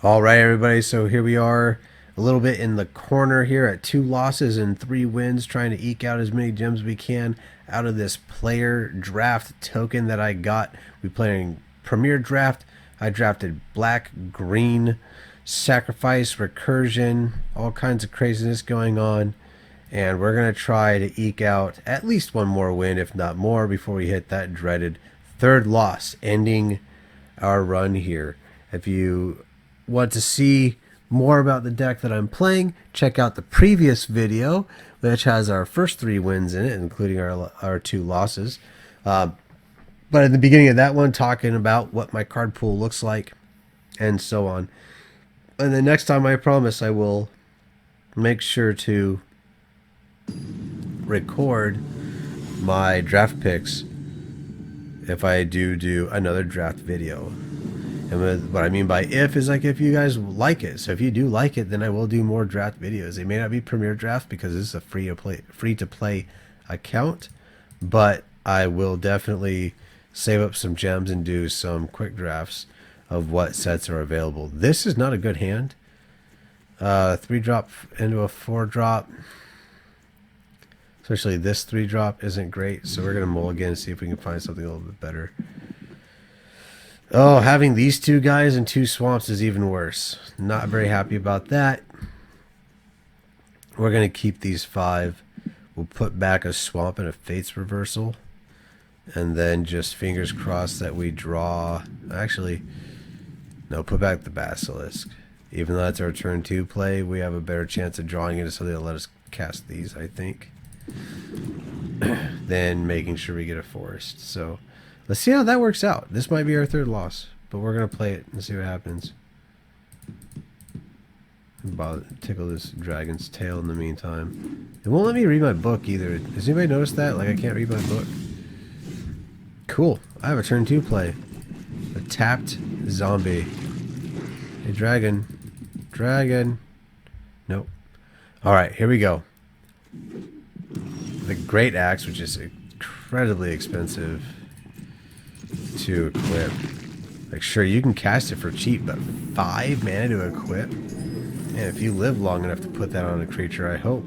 All right, everybody. So here we are, a little bit in the corner here at 2 losses and 3 wins, trying to eke out as many gems we can out of this player draft token that I got. We playing Premier Draft. I drafted black, green, sacrifice, recursion, all kinds of craziness going on. And we're going to try to eke out at least one more win, if not more, before we hit that dreaded third loss, ending our run here. If you want to see more about the deck that I'm playing, check out the previous video, which has our first 3 wins in it, including our 2 losses. But at the beginning of that one, talking about what my card pool looks like and so on. And the next time, I promise I will make sure to record my draft picks if I do another draft video. And what I mean by if is like if you guys like it. So if you do like it, then I will do more draft videos. They may not be Premier Draft because this is a free to play account, but I will definitely save up some gems and do some quick drafts of what sets are available. This is not a good hand. 3-drop into a 4-drop. Especially this 3-drop isn't great, so we're gonna mulligan and see if we can find something a little bit better. Oh, having these 2 guys and 2 swamps is even worse. Not very happy about that. We're going to keep these 5. We'll put back a swamp and a fates reversal. And then just fingers crossed that we draw. Actually, no, put back the basilisk. Even though that's our turn 2 play, we have a better chance of drawing it, so they'll let us cast these, I think. Then making sure we get a forest. So let's see how that works out. This might be our 3rd loss, but we're going to play it and see what happens. Tickle this dragon's tail in the meantime. It won't let me read my book either. Has anybody noticed that? Like, I can't read my book. Cool. I have a turn 2 play. A tapped zombie. Hey, dragon. Dragon. Nope. Alright, here we go. The Great Axe, which is incredibly expensive to equip. Like, sure, you can cast it for cheap, but 5 mana to equip? And if you live long enough to put that on a creature, I hope.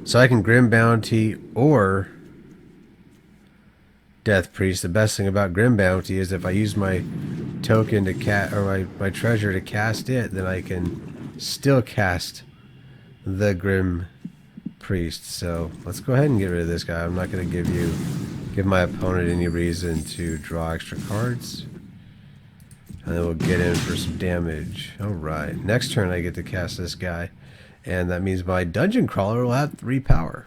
So I can Grim Bounty or Death Priest. The best thing about Grim Bounty is if I use my token to cast, or my treasure to cast it, then I can still cast the Grim Priest. So let's go ahead and get rid of this guy. I'm not going to give my opponent any reason to draw extra cards. And then we'll get in for some damage. Alright, next turn I get to cast this guy. And that means my Dungeon Crawler will have 3 power.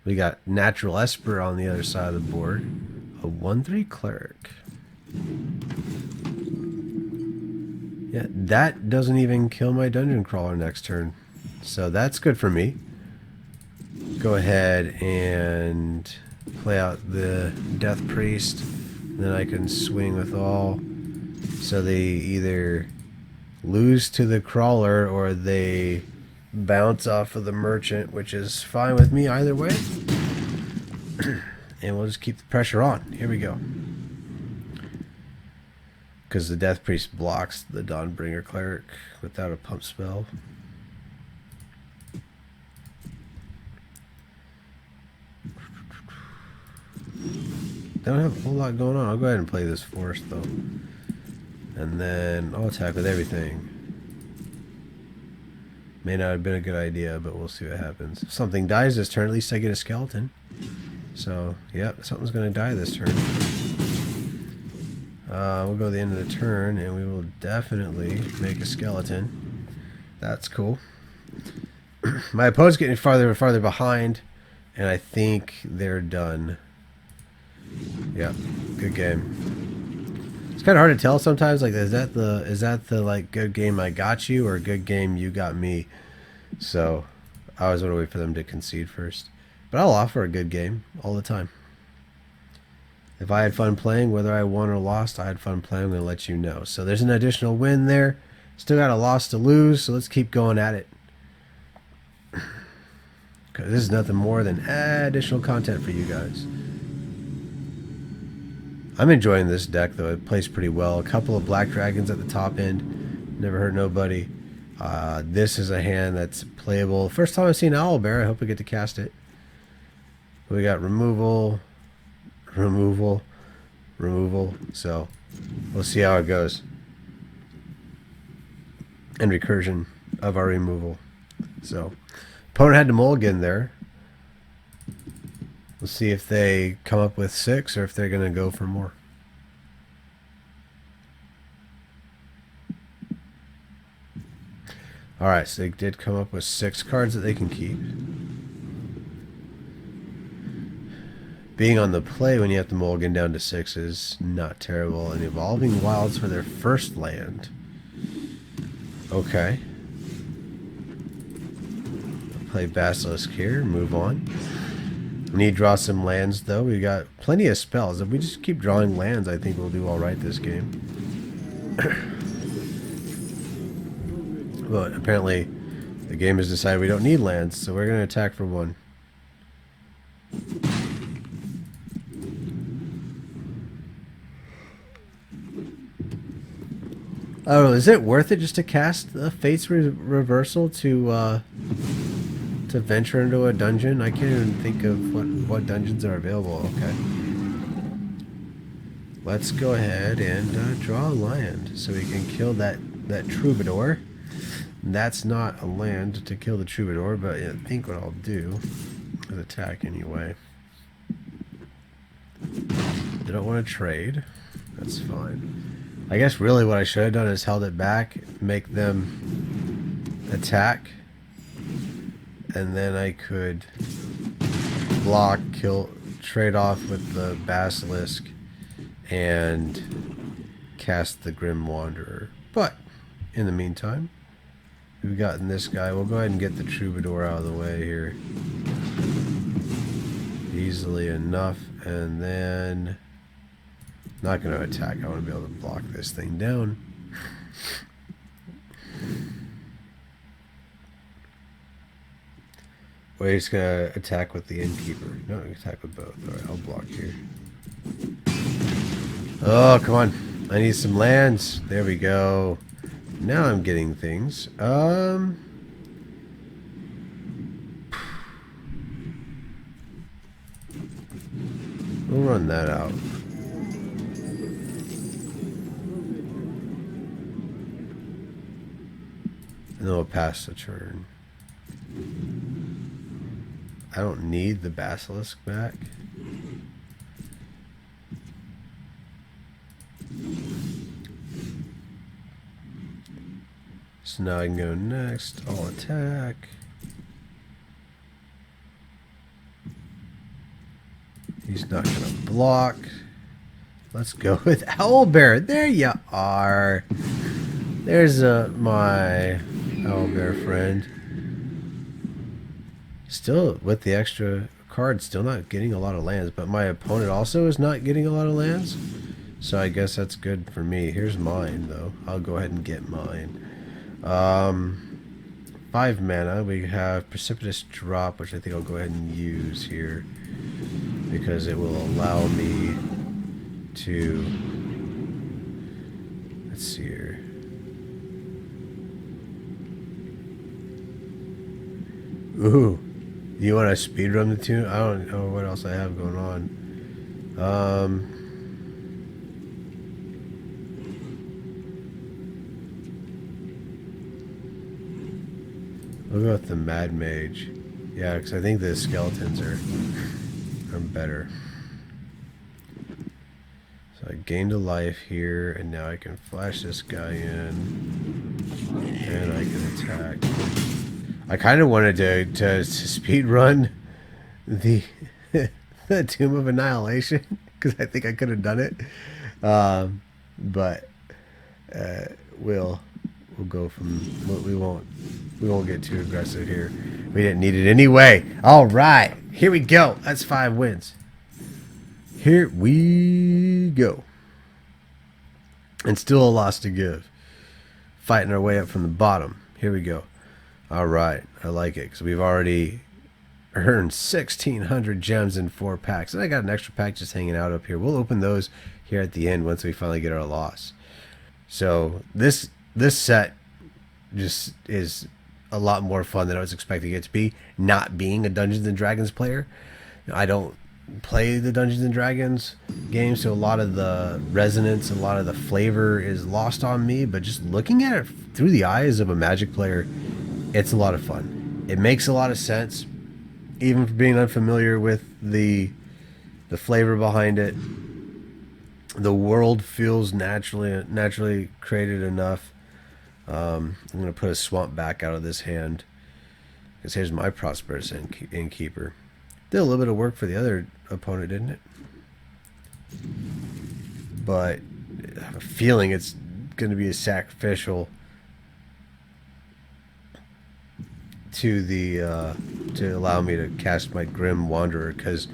We got Natural Esper on the other side of the board. A 1/3 Cleric. Yeah, that doesn't even kill my Dungeon Crawler next turn. So that's good for me. Go ahead and play out the Death Priest. Then I can swing with all. So they either lose to the Crawler or they bounce off of the Merchant, which is fine with me either way. And we'll just keep the pressure on. Here we go. Because the Death Priest blocks the Dawnbringer Cleric without a pump spell. Don't have a whole lot going on. I'll go ahead and play this forest though. And then I'll attack with everything. May not have been a good idea, but we'll see what happens. If something dies this turn, at least I get a skeleton. So, yep, something's going to die this turn. We'll go to the end of the turn, and we will definitely make a skeleton. That's cool. My opponent's getting farther and farther behind, and I think they're done. Yep, good game. It's kind of hard to tell sometimes. Like, is that the like good game I got you, or good game you got me? So I always want to wait for them to concede first. But I'll offer a good game all the time. If I had fun playing, whether I won or lost, I had fun playing. I'm going to let you know. So there's an additional win there. Still got a loss to lose, so let's keep going at it. because this is nothing more than additional content for you guys. I'm enjoying this deck, though. It plays pretty well. A couple of black dragons at the top end. Never hurt nobody. This is a hand that's playable. First time I've seen Owlbear. I hope we get to cast it. We got removal, removal, removal. So we'll see how it goes. And recursion of our removal. So opponent had to mulligan there. We'll see if they come up with 6 or if they're going to go for more. Alright, so they did come up with 6 cards that they can keep. Being on the play when you have to mulligan down to 6 is not terrible. And Evolving Wilds for their first land. Okay. Play Basilisk here, move on. Need to draw some lands, though. We got plenty of spells. If we just keep drawing lands, I think we'll do all right this game. But apparently, the game has decided we don't need lands, so we're going to attack for 1. I don't know. Is it worth it just to cast the Fate's Reversal to venture into a dungeon? I can't even think of what dungeons are available. Okay. Let's go ahead and draw a land so we can kill that troubadour. That's not a land to kill the troubadour, but I think what I'll do is attack anyway. They don't want to trade. That's fine. I guess really what I should have done is held it back, make them attack, and then I could block, kill, trade off with the Basilisk, and cast the Grim Wanderer. But in the meantime, we've gotten this guy. We'll go ahead and get the Troubadour out of the way here. Easily enough, and then not going to attack. I want to be able to block this thing down. We're just going to attack with the Innkeeper. No, attack with both. Alright, I'll block here. Oh, come on. I need some lands. There we go. Now I'm getting things. We'll run that out. And then we'll pass the turn. I don't need the Basilisk back. So now I can go next. I'll attack. He's not going to block. Let's go with Owlbear. There you are. There's my Owlbear friend. Still, with the extra card, still not getting a lot of lands. But my opponent also is not getting a lot of lands. So I guess that's good for me. Here's mine, though. I'll go ahead and get mine. 5 mana. We have Precipitous Drop, which I think I'll go ahead and use here. Because it will allow me to... Let's see here. Ooh. You want to speedrun the tune? I don't know what else I have going on. We'll go with the Mad Mage. Yeah, because I think the skeletons are better. So I gained a life here, and now I can flash this guy in, and I can attack. I kind of wanted to speed run the the Tomb of Annihilation because I think I could have done it, but we'll go from we won't get too aggressive here. We didn't need it anyway. All right, here we go. That's 5 wins. Here we go, and still a loss to give. Fighting our way up from the bottom. Here we go. All right, I like it because we've already earned 1,600 gems in 4 packs. And I got an extra pack just hanging out up here. We'll open those here at the end once we finally get our loss. So this set just is a lot more fun than I was expecting it to be. Not being a Dungeons and Dragons player, I don't play the Dungeons and Dragons game, so a lot of the resonance, a lot of the flavor is lost on me. But just looking at it through the eyes of a Magic player, it's a lot of fun. It makes a lot of sense, even for being unfamiliar with the flavor behind it. The world feels naturally created enough. I'm gonna put a swamp back out of this hand because here's my prosperous innkeeper. Did a little bit of work for the other opponent, didn't it? But I have a feeling it's going to be a sacrificial to the to allow me to cast my Grim Wanderer. Because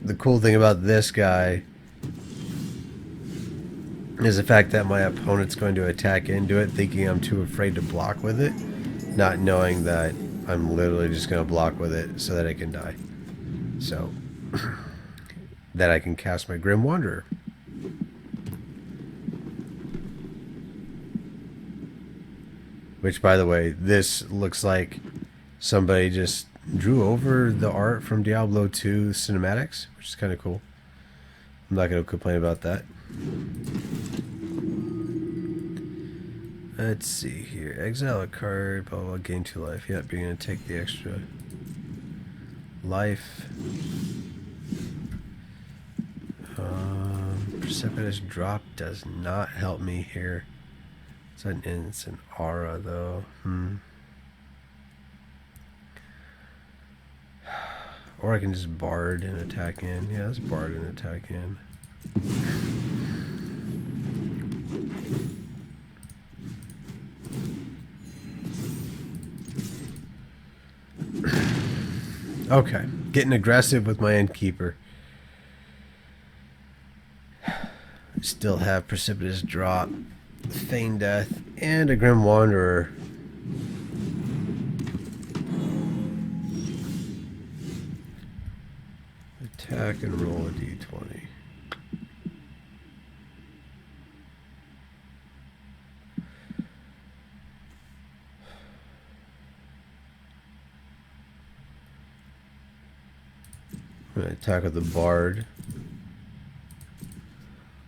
the cool thing about this guy is the fact that my opponent's going to attack into it, thinking I'm too afraid to block with it, not knowing that I'm literally just going to block with it so that it can die. So that I can cast my Grim Wanderer. Which, by the way, this looks like somebody just drew over the art from Diablo 2 cinematics, which is kind of cool. I'm not going to complain about that. Let's see here. Exile a card, blah, blah, gain 2 life. Yep, you're going to take the extra life. Precipitous drop does not help me here. It's an aura though. Or I can just bard and attack in. Yeah, let's bard and attack in. Okay, getting aggressive with my innkeeper. Still have precipitous drop, feign death, and a Grim Wanderer. Attack and roll a d20. I'm going to attack with the bard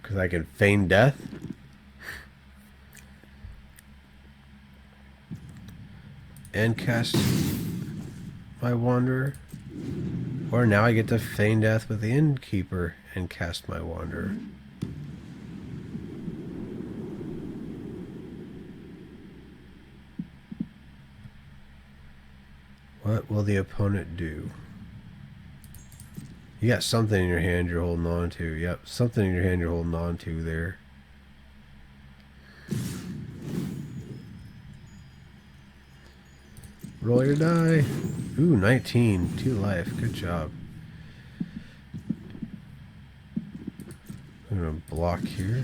because I can feign death. And cast my Wanderer. Or now I get to feign death with the innkeeper and cast my Wanderer. What will the opponent do? You got something in your hand you're holding on to. Yep, something in your hand you're holding on to there. Roll your die. Ooh, 19. 2 life. Good job. I'm going to block here.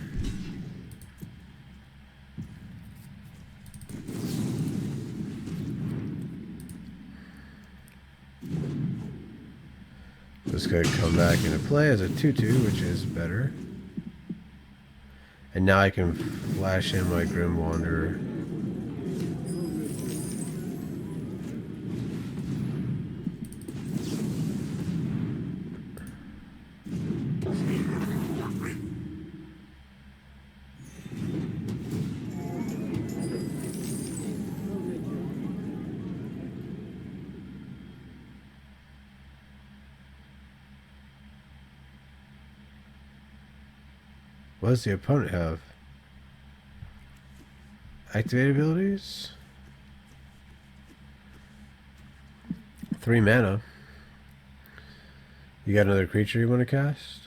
This could come back into play as a 2/2, which is better. And now I can flash in my Grim Wanderer. What does the opponent have? Activate abilities? 3 mana. You got another creature you want to cast?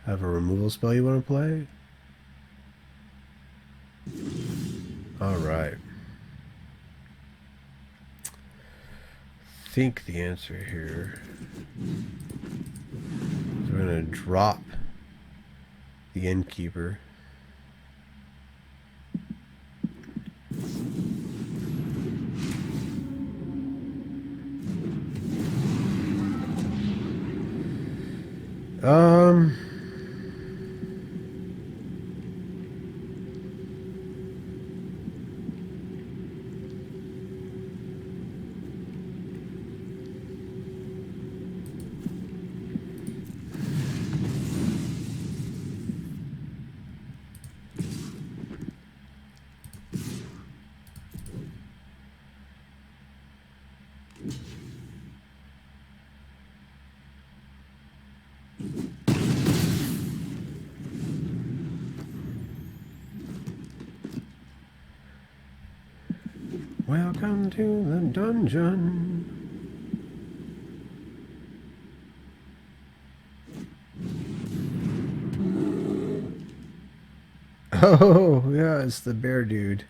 Have a removal spell you want to play? Alright. Think the answer here. So we're going to drop the innkeeper. Um, welcome to the dungeon. Oh, yeah, it's the bear dude.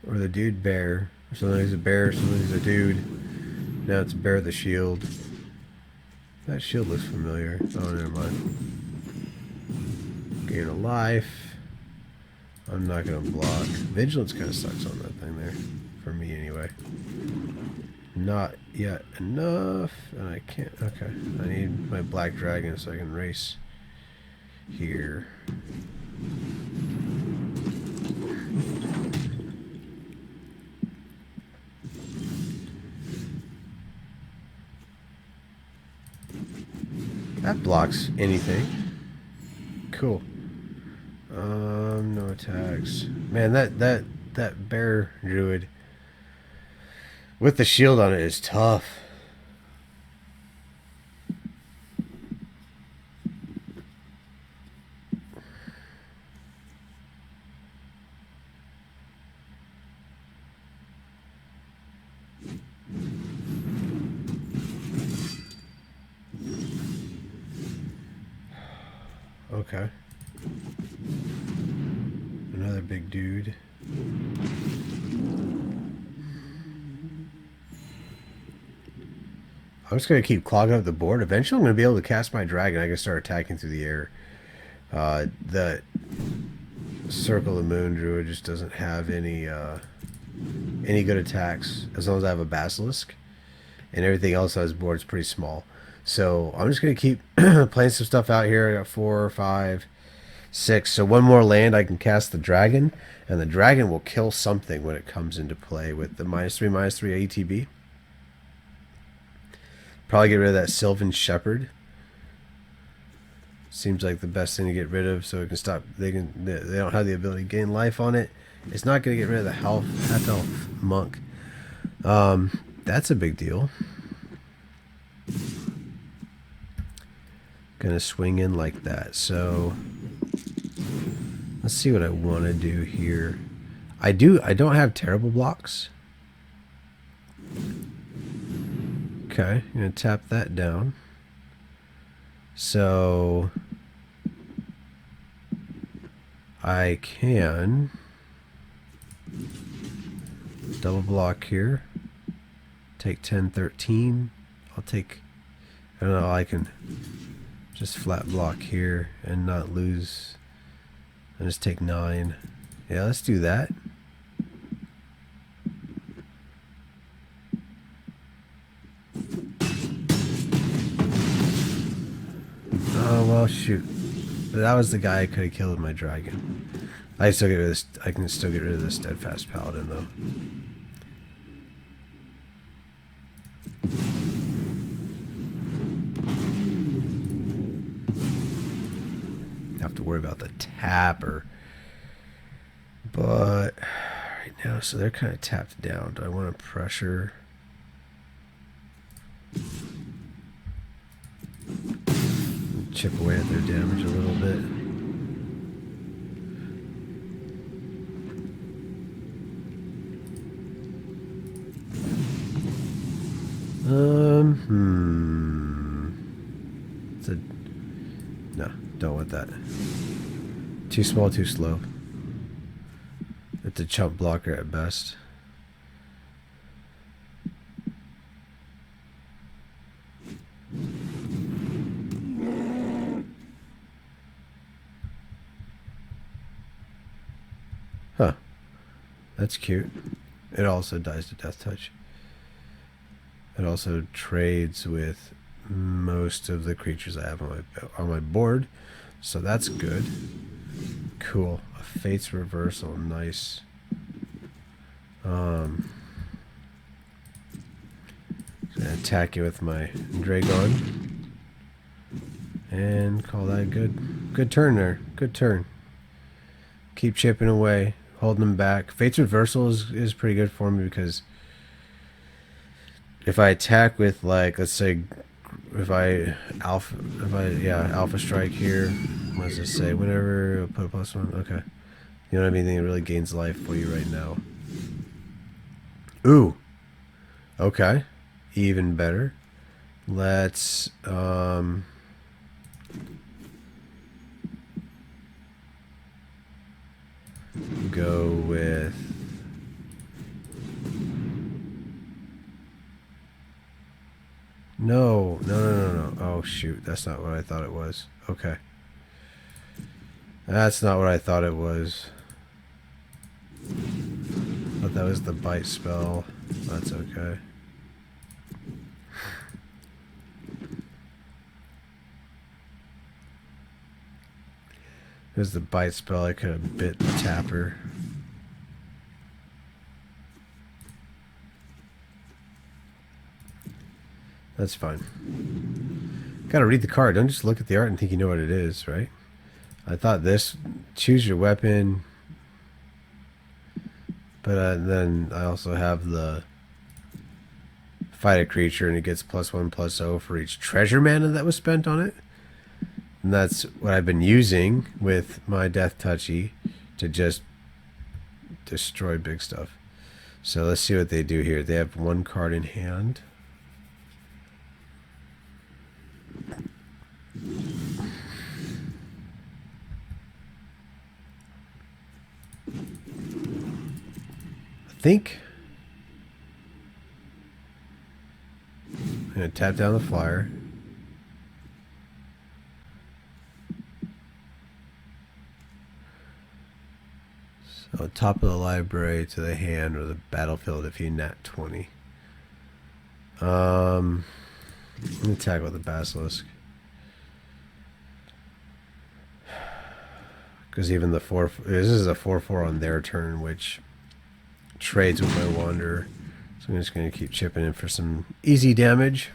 Or the dude bear. Sometimes he's a bear, sometimes he's a dude. Now it's Bear the Shield. That shield looks familiar. Oh, never mind. Gain a life. I'm not going to block. Vigilance kind of sucks on that thing there. For me, anyway. Not yet enough. And I can't. Okay. I need my black dragon so I can race here. That blocks anything. Cool. No attacks. Man, that bear druid with the shield on it is tough. Okay. Another big dude. I'm just going to keep clogging up the board. Eventually I'm going to be able to cast my dragon. I can start attacking through the air. The Circle of the Moon Druid just doesn't have any good attacks as long as I have a Basilisk. And everything else on his board is pretty small. So I'm just going to keep playing some stuff out here. I got 4, 5, 6. So one more land I can cast the dragon. And the dragon will kill something when it comes into play with the -3/-3 ATB. Probably get rid of that Sylvan Shepherd. Seems like the best thing to get rid of so it can stop. They don't have the ability to gain life on it. It's not going to get rid of the half elf monk. That's a big deal. Gonna swing in like that. So let's see what I want to do here. I don't have terrible blocks. Okay, I'm gonna tap that down. So I can double block here. Take 10, 13. I'll take, I don't know, I can just flat block here and not lose. And just take 9. Yeah, let's do that. Oh, well, shoot. That was the guy I could have killed with my dragon. I can still get rid of the Steadfast Paladin, though. Have to worry about the tapper. But right now, so they're kind of tapped down. Do I want to pressure? Chip away at their damage a little bit. No, don't want that. Too small, too slow. It's a chump blocker at best. Huh. That's cute. It also dies to Death Touch. It also trades with most of the creatures I have on my board, so that's good. Cool. A Fate's Reversal, nice. Gonna attack you with my Dragon and call that good. Good turn there. Good turn. Keep chipping away, holding them back. Fate's Reversal is pretty good for me because if I attack with, like, let's say, Alpha Strike here, what does this say? Whenever, put a +1. Okay. You don't have anything that really gains life for you right now. Ooh. Okay. Even better. Let's go with no. Oh shoot, that's not what I thought it was. Okay. That's not what I thought it was. Thought that was the bite spell. That's okay. It was the bite spell. I could have bit the tapper. That's fine. Gotta read the card. Don't just look at the art and think you know what it is, right? I thought this, choose your weapon. But then I also have the fight a creature and it gets +1/+0 for each treasure mana that was spent on it. And that's what I've been using with my Death Touchy to just destroy big stuff. So let's see what they do here. They have one card in hand. I think I'm going to tap down the flyer. So top of the library to the hand or the battlefield if you nat 20. Let me attack with the Basilisk. Because even the 4, this is a 4/4 on their turn, which trades with my Wanderer. So I'm just going to keep chipping in for some easy damage.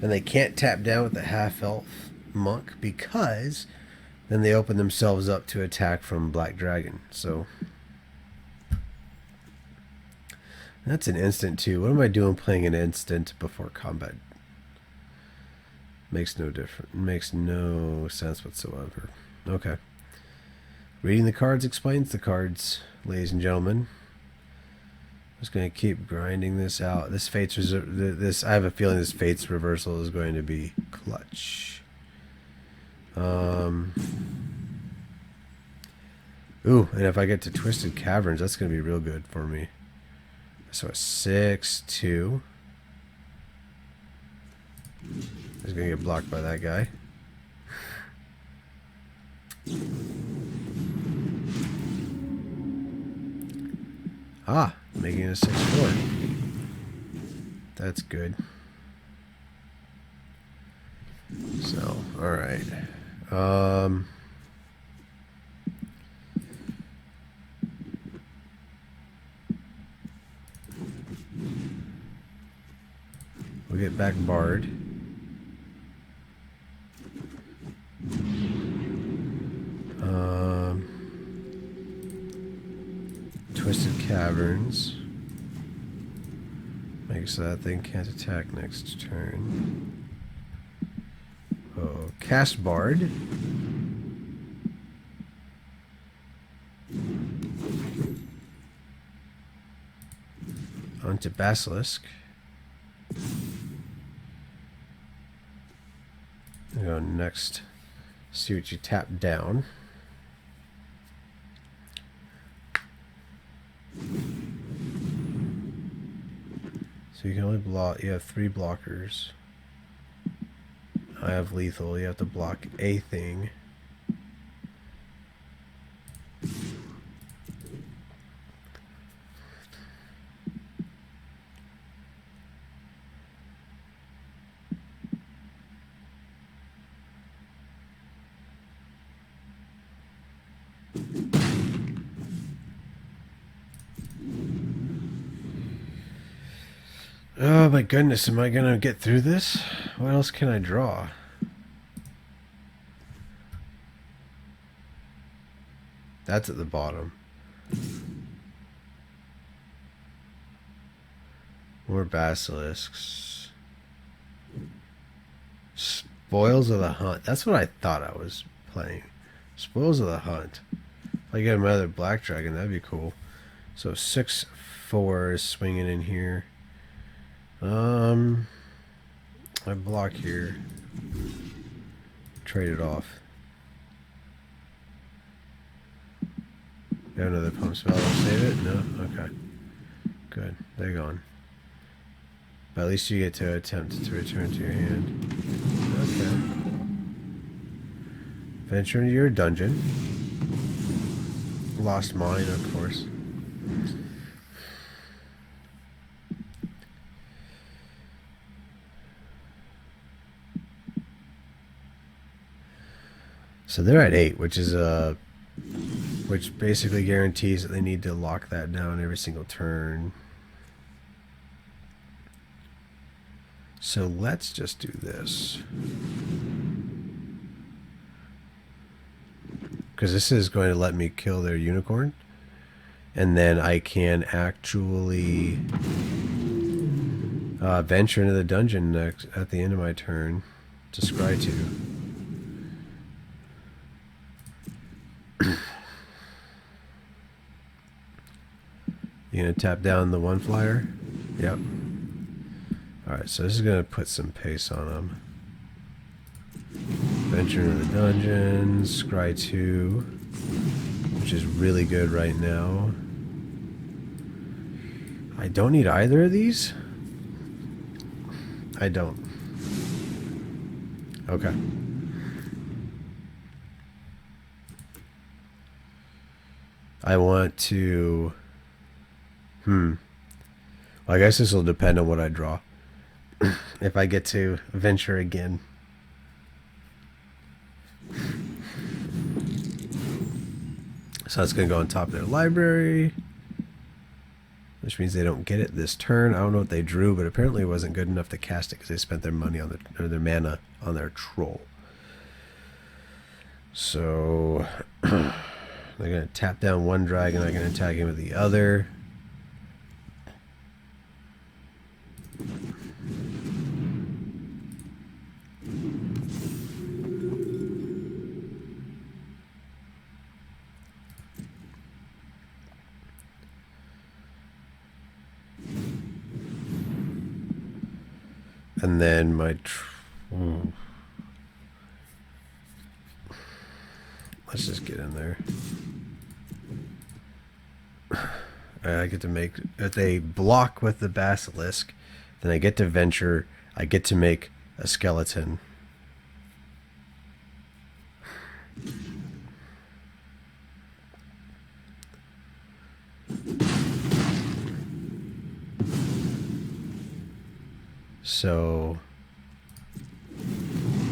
And they can't tap down with the half-elf monk because then they open themselves up to attack from Black Dragon. So that's an instant too. What am I doing playing an instant before combat? Makes no difference. Makes no sense whatsoever. Okay. Reading the cards explains the cards, ladies and gentlemen. I'm just going to keep grinding this out. This Fate's I have a feeling this Fate's Reversal is going to be clutch. Ooh, and if I get to Twisted Caverns, that's going to be real good for me. So a 6/2. He's going to get blocked by that guy. Ah, making it a 6/4. That's good. So, alright. We'll get back Bard. Twisted Caverns. Makes so that thing can't attack next turn. Oh, cast Bard. Onto Basilisk. Go next. See what you tap down. So you can only block. You have 3 blockers. I have lethal. You have to block a thing. Oh my goodness, am I gonna get through this? What else can I draw? That's at the bottom. More basilisks. Spoils of the Hunt. That's what I thought I was playing. Spoils of the Hunt. If I get another black dragon, that'd be cool. So 6/4 is swinging in here. I block here. Trade it off. You have another pump spell. I'll save it? No? Okay. Good. They're gone. But at least you get to attempt to return to your hand. Okay. Venture into your dungeon. Lost mine, of course. So they're at 8, which is which basically guarantees that they need to lock that down every single turn. So let's just do this. Because this is going to let me kill their unicorn. And then I can actually venture into the dungeon next at the end of my turn to scry 2. You gonna tap down the 1 flyer? Yep. Alright, so this is gonna put some pace on them. Venture into the dungeon, scry 2, which is really good right now. I don't need either of these? I don't. Okay. I want to... Well, I guess this will depend on what I draw. If I get to venture again. So that's going to go on top of their library. Which means they don't get it this turn. I don't know what they drew, but apparently it wasn't good enough to cast it because they spent their money on their mana on their troll. So they're going to tap down 1 dragon. They're going to attack him with the other. And then my... Let's just get in there. I get to make... If they block with the basilisk, then I get to venture. I get to make a skeleton. So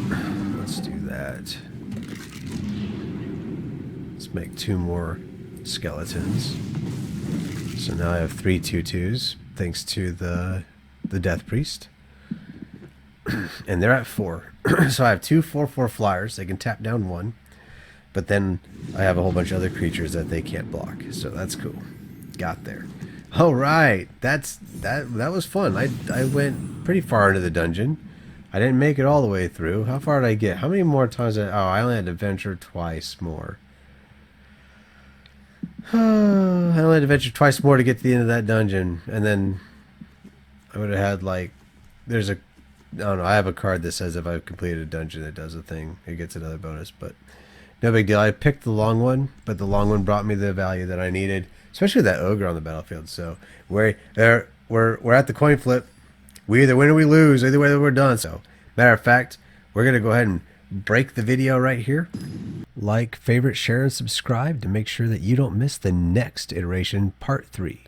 let's do that. Let's make 2 more skeletons. So now I have 3 2/2s thanks to the Death Priest. And they're at 4. So I have 2 4/4 flyers. They can tap down 1. But then I have a whole bunch of other creatures that they can't block. So that's cool. Got there. All right, that was fun. I went pretty far into the dungeon. I didn't make it all the way through. How far did I get? How many more times did I only had to venture twice more. I only had to venture twice more to get to the end of that dungeon, and then I would have had like I don't know, I have a card that says if I've completed a dungeon it does a thing. It gets another bonus, but no big deal. I picked the long one, but the long one brought me the value that I needed. Especially with that ogre on the battlefield. So we're at the coin flip. We either win or we lose. Either way, we're done. So matter of fact, we're gonna go ahead and break the video right here. Like, favorite, share, and subscribe to make sure that you don't miss the next iteration, part 3.